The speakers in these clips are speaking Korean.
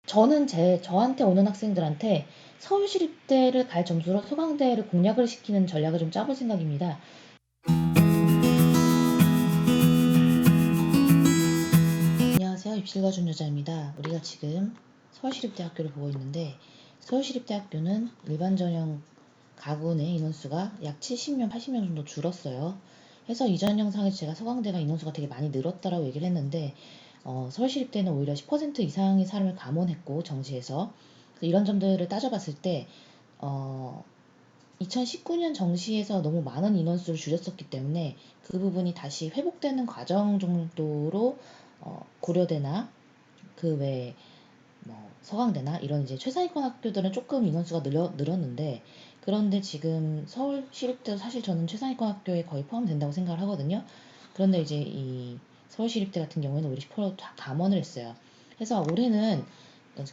저는 저한테 오는 학생들한테 서울시립대를 갈 점수로 소강대를 공략을 시키는 전략을 좀 짜볼 생각입니다. 안녕하세요. 입시가준 여자입니다. 우리가 지금 서울시립대학교를 보고 있는데, 서울시립대학교는 일반 전형 가군의 인원수가 약 70명, 80명 정도 줄었어요. 그래서 이전 영상에서 제가 서강대가 인원수가 되게 많이 늘었다라고 얘기를 했는데, 서울시립대는 오히려 10% 이상의 사람을 감원했고, 정시에서. 이런 점들을 따져봤을 때 2019년 정시에서 너무 많은 인원수를 줄였었기 때문에 그 부분이 다시 회복되는 과정 정도로 고려대나 그 외에 서강대나 이런 이제 최상위권 학교들은 조금 인원수가 늘었는데, 그런데 지금 서울시립대도 사실 저는 최상위권 학교에 거의 포함된다고 생각을 하거든요. 그런데 이제 이 서울시립대 같은 경우에는 오히려 10% 감원을 했어요. 그래서 올해는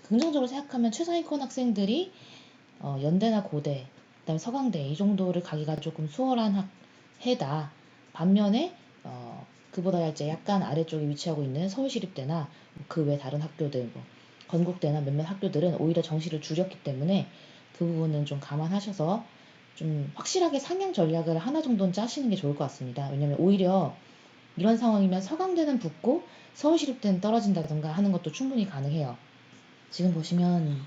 긍정적으로 생각하면 최상위권 학생들이 연대나 고대, 그다음에 서강대 이 정도를 가기가 조금 수월한 해다. 반면에 그보다 이제 약간 아래쪽에 위치하고 있는 서울시립대나 그 외 다른 학교들, 건국대나 몇몇 학교들은 오히려 정시를 줄였기 때문에 그 부분은 좀 감안하셔서 좀 확실하게 상향 전략을 하나 정도는 짜시는 게 좋을 것 같습니다. 왜냐면 오히려 이런 상황이면 서강대는 붙고 서울시립대는 떨어진다던가 하는 것도 충분히 가능해요. 지금 보시면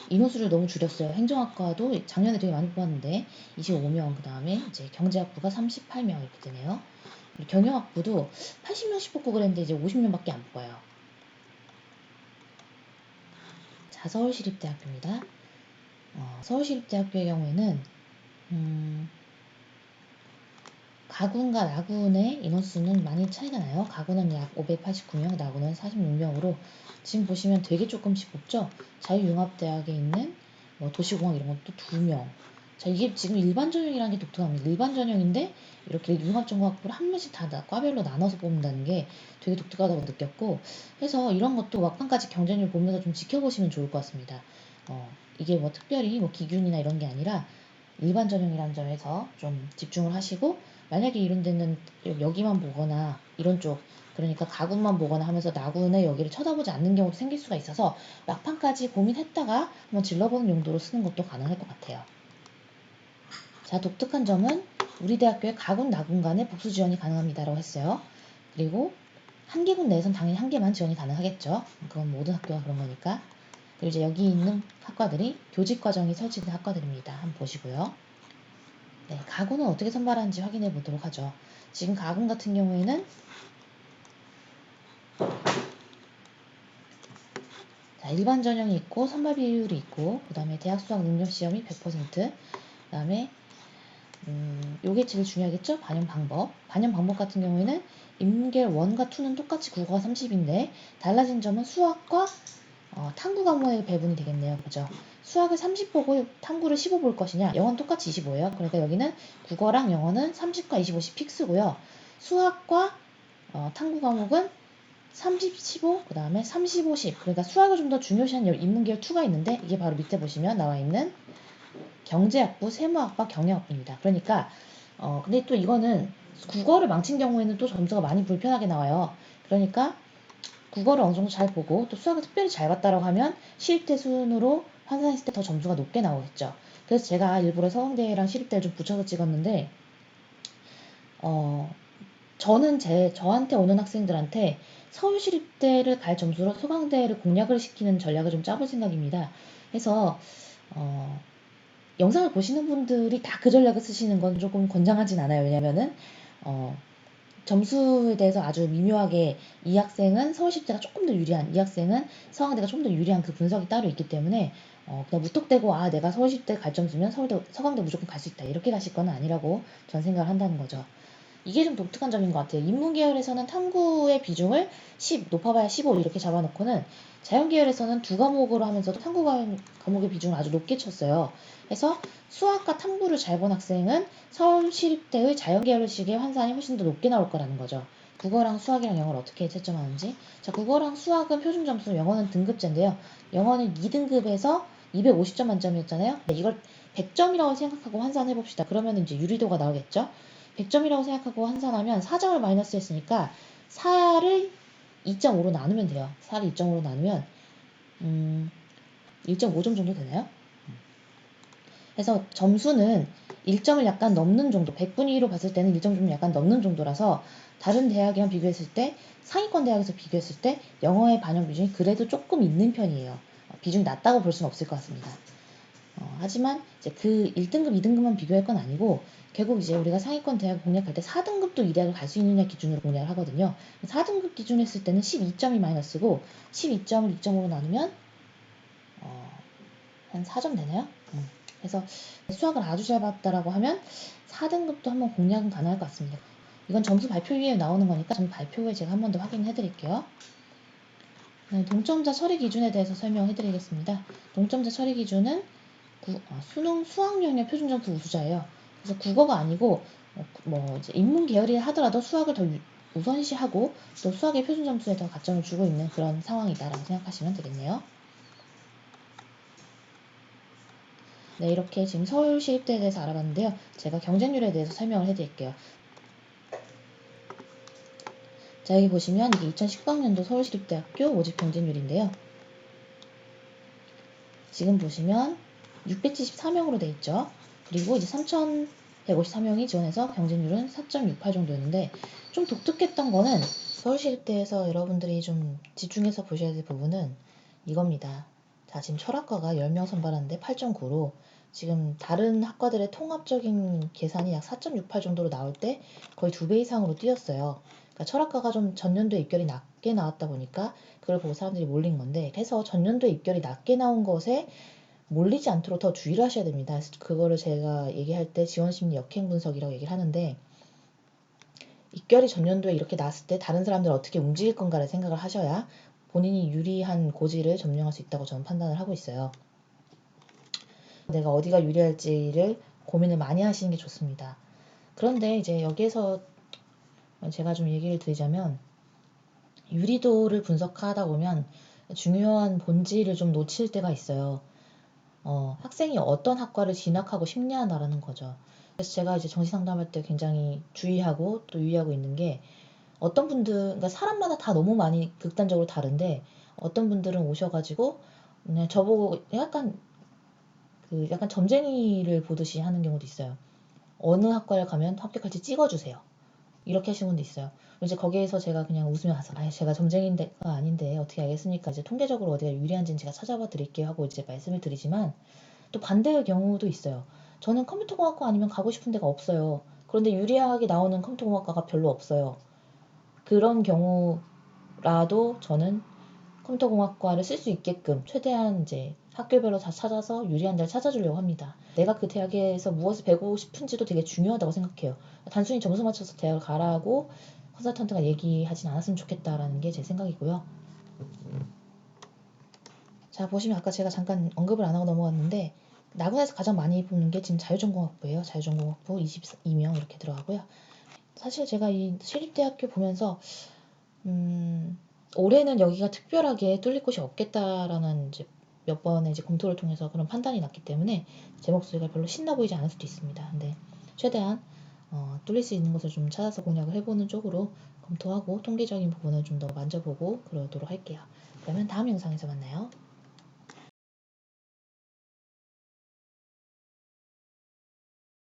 인원수를 너무 줄였어요. 행정학과도 작년에 되게 많이 뽑았는데 25명, 그 다음에 이제 경제학부가 38명 이렇게 되네요. 경영학부도 80명씩 뽑고 그랬는데 이제 50명밖에 안 뽑아요. 자, 서울시립대학교입니다. 서울시립대학교의 경우에는 가군과 나군의 인원수는 많이 차이가 나요. 가군은 약 589명, 나군은 46명으로 지금 보시면 되게 조금씩 뽑죠. 자유융합대학에 있는 도시공학 이런 것도 2명. 자, 이게 지금 일반 전형이라는 게 독특합니다. 일반 전형인데 이렇게 융합전공학부를 한 명씩 다 과별로 나눠서 뽑는다는 게 되게 독특하다고 느꼈고, 해서 이런 것도 막판까지 경쟁률 보면서 좀 지켜보시면 좋을 것 같습니다. 이게 특별히 기준이나 이런 게 아니라 일반 전형이라는 점에서 좀 집중을 하시고, 만약에 이런 데는 여기만 보거나 이런 쪽, 그러니까 가군만 보거나 하면서 나군의 여기를 쳐다보지 않는 경우도 생길 수가 있어서 막판까지 고민했다가 한번 질러보는 용도로 쓰는 것도 가능할 것 같아요. 자, 독특한 점은 우리 대학교에 가군, 나군 간의 복수 지원이 가능합니다라고 했어요. 그리고 한 개군 내에선 당연히 한 개만 지원이 가능하겠죠. 그건 모든 학교가 그런 거니까. 그리고 이제 여기 있는 학과들이 교직 과정이 설치된 학과들입니다. 한번 보시고요. 네, 가군은 어떻게 선발하는지 확인해 보도록 하죠. 지금 가군 같은 경우에는 자, 일반 전형이 있고 선발 비율이 있고, 그 다음에 대학 수학 능력 시험이 100%, 그 다음에 요게 제일 중요하겠죠? 반영 방법. 반영 방법 같은 경우에는 인문계열 1과 2는 똑같이 국어가 30인데 달라진 점은 수학과 탐구 과목의 배분이 되겠네요. 그죠? 수학을 30 보고 탐구를 15 볼 것이냐? 영어는 똑같이 25예요. 그러니까 여기는 국어랑 영어는 30과 25씩 픽스고요. 수학과 탐구 과목은 30, 15, 그 다음에 35, 10. 그러니까 수학을 좀 더 중요시하는 인문계열 2가 있는데 이게 바로 밑에 보시면 나와 있는 경제학부, 세무학과, 경영학부입니다. 그러니까 근데 또 이거는 국어를 망친 경우에는 또 점수가 많이 불편하게 나와요. 그러니까 국어를 어느 정도 잘 보고 또 수학을 특별히 잘 봤다라고 하면 시립대 수준으로 환산했을 때 더 점수가 높게 나오겠죠. 그래서 제가 일부러 서강대랑 시립대를 좀 붙여서 찍었는데 저는 저한테 오는 학생들한테 서울시립대를 갈 점수로 서강대를 공략을 시키는 전략을 좀 짜볼 생각입니다. 그래서 영상을 보시는 분들이 다 그 전략을 쓰시는 건 조금 권장하진 않아요. 왜냐면은 점수에 대해서 아주 미묘하게 이 학생은 서울시립대가 조금 더 유리한, 이 학생은 서강대가 좀 더 유리한 그 분석이 따로 있기 때문에 그냥 무턱대고 내가 서울시립대 갈 점수면 서강대 무조건 갈 수 있다 이렇게 가실 건 아니라고 전 생각을 한다는 거죠. 이게 좀 독특한 점인 것 같아요. 인문계열에서는 탐구의 비중을 10, 높아봐야 15 이렇게 잡아놓고는 자연계열에서는 두 과목으로 하면서도 탐구 과목의 비중을 아주 높게 쳤어요. 그래서 수학과 탐구를 잘 본 학생은 서울시립대의 자연계열식의 환산이 훨씬 더 높게 나올 거라는 거죠. 국어랑 수학이랑 영어를 어떻게 채점하는지. 자, 국어랑 수학은 표준 점수, 영어는 등급제인데요. 영어는 2등급에서 250점 만점이었잖아요. 네, 이걸 100점이라고 생각하고 환산해 봅시다. 그러면 이제 유리도가 나오겠죠. 100점이라고 생각하고 환산하면 4점을 마이너스 했으니까 4를 2.5로 나누면 돼요. 4를 2.5로 나누면 1.5점 정도 되나요? 그래서 점수는 1점을 약간 넘는 정도, 100분위 1로 봤을 때는 1점 좀 약간 넘는 정도라서 다른 대학이랑 비교했을 때, 상위권 대학에서 비교했을 때 영어의 반영 비중이 그래도 조금 있는 편이에요. 비중이 낮다고 볼 수는 없을 것 같습니다. 하지만 이제 그 1등급, 2등급만 비교할 건 아니고 결국 이제 우리가 상위권 대학 공략할 때 4등급도 이 대학을 갈 수 있느냐 기준으로 공략을 하거든요. 4등급 기준 했을 때는 12점이 마이너스고 12점을 2.5로 나누면 한 4점 되나요? 그래서 수학을 아주 잘 봤다라고 하면 4등급도 한번 공략은 가능할 것 같습니다. 이건 점수 발표 후에 나오는 거니까 점수 발표 후에 제가 한 번 더 확인해 드릴게요. 동점자 처리 기준에 대해서 설명해 드리겠습니다. 동점자 처리 기준은 수능 수학 영역 표준 점수 우수자예요. 그래서 국어가 아니고 이제 인문 계열이 하더라도 수학을 더 우선시하고 또 수학의 표준 점수에 더 가점을 주고 있는 그런 상황이다라고 생각하시면 되겠네요. 네, 이렇게 지금 서울시립대에 대해서 알아봤는데요. 제가 경쟁률에 대해서 설명을 해드릴게요. 자, 여기 보시면 이게 2019학년도 서울시립대학교 모집 경쟁률인데요. 지금 보시면 674명으로 돼 있죠. 그리고 이제 3,153명이 지원해서 경쟁률은 4.68 정도였는데 좀 독특했던 거는 서울시립대에서 여러분들이 좀 집중해서 보셔야 될 부분은 이겁니다. 자, 지금 철학과가 10명 선발하는데 8.9로 지금 다른 학과들의 통합적인 계산이 약 4.68 정도로 나올 때 거의 2배 이상으로 뛰었어요. 그러니까 철학과가 좀 전년도에 입결이 낮게 나왔다 보니까 그걸 보고 사람들이 몰린 건데, 그래서 전년도에 입결이 낮게 나온 것에 몰리지 않도록 더 주의를 하셔야 됩니다. 그래서 그거를 제가 얘기할 때 지원심리 역행 분석이라고 얘기를 하는데, 입결이 전년도에 이렇게 나왔을 때 다른 사람들은 어떻게 움직일 건가를 생각을 하셔야 본인이 유리한 고지를 점령할 수 있다고 저는 판단을 하고 있어요. 내가 어디가 유리할지를 고민을 많이 하시는 게 좋습니다. 그런데 이제 여기에서 제가 좀 얘기를 드리자면, 유리도를 분석하다 보면 중요한 본질을 좀 놓칠 때가 있어요. 학생이 어떤 학과를 진학하고 싶냐라는 거죠. 그래서 제가 이제 정시 상담할 때 굉장히 주의하고 또 유의하고 있는 게, 어떤 분들, 그러니까 사람마다 다 너무 많이 극단적으로 다른데, 어떤 분들은 오셔가지고 그냥 저보고 약간 점쟁이를 보듯이 하는 경우도 있어요. 어느 학과를 가면 합격할지 찍어주세요. 이렇게 하시는 분도 있어요. 이제 거기에서 제가 그냥 웃으면서 제가 점쟁이가 아닌데 어떻게 알겠습니까? 이제 통계적으로 어디가 유리한지는 제가 찾아봐 드릴게요 하고 이제 말씀을 드리지만, 또 반대의 경우도 있어요. 저는 컴퓨터공학과 아니면 가고 싶은 데가 없어요. 그런데 유리하게 나오는 컴퓨터공학과가 별로 없어요. 그런 경우라도 저는 컴퓨터공학과를 쓸 수 있게끔 최대한 이제 학교별로 다 찾아서 유리한 데를 찾아주려고 합니다. 내가 그 대학에서 무엇을 배우고 싶은지도 되게 중요하다고 생각해요. 단순히 점수 맞춰서 대학을 가라고 컨설턴트가 얘기하진 않았으면 좋겠다라는 게 제 생각이고요. 자, 보시면 아까 제가 잠깐 언급을 안 하고 넘어갔는데, 나군에서 가장 많이 뽑는 게 지금 자유전공학부예요. 자유전공학부 22명 이렇게 들어가고요. 사실 제가 이 시립대학교 보면서 올해는 여기가 특별하게 뚫릴 곳이 없겠다라는 이제 몇 번의 이제 검토를 통해서 그런 판단이 났기 때문에 제 목소리가 별로 신나 보이지 않을 수도 있습니다. 근데 최대한 뚫릴 수 있는 곳을 좀 찾아서 공략을 해보는 쪽으로 검토하고 통계적인 부분을 좀 더 만져보고 그러도록 할게요. 그러면 다음 영상에서 만나요.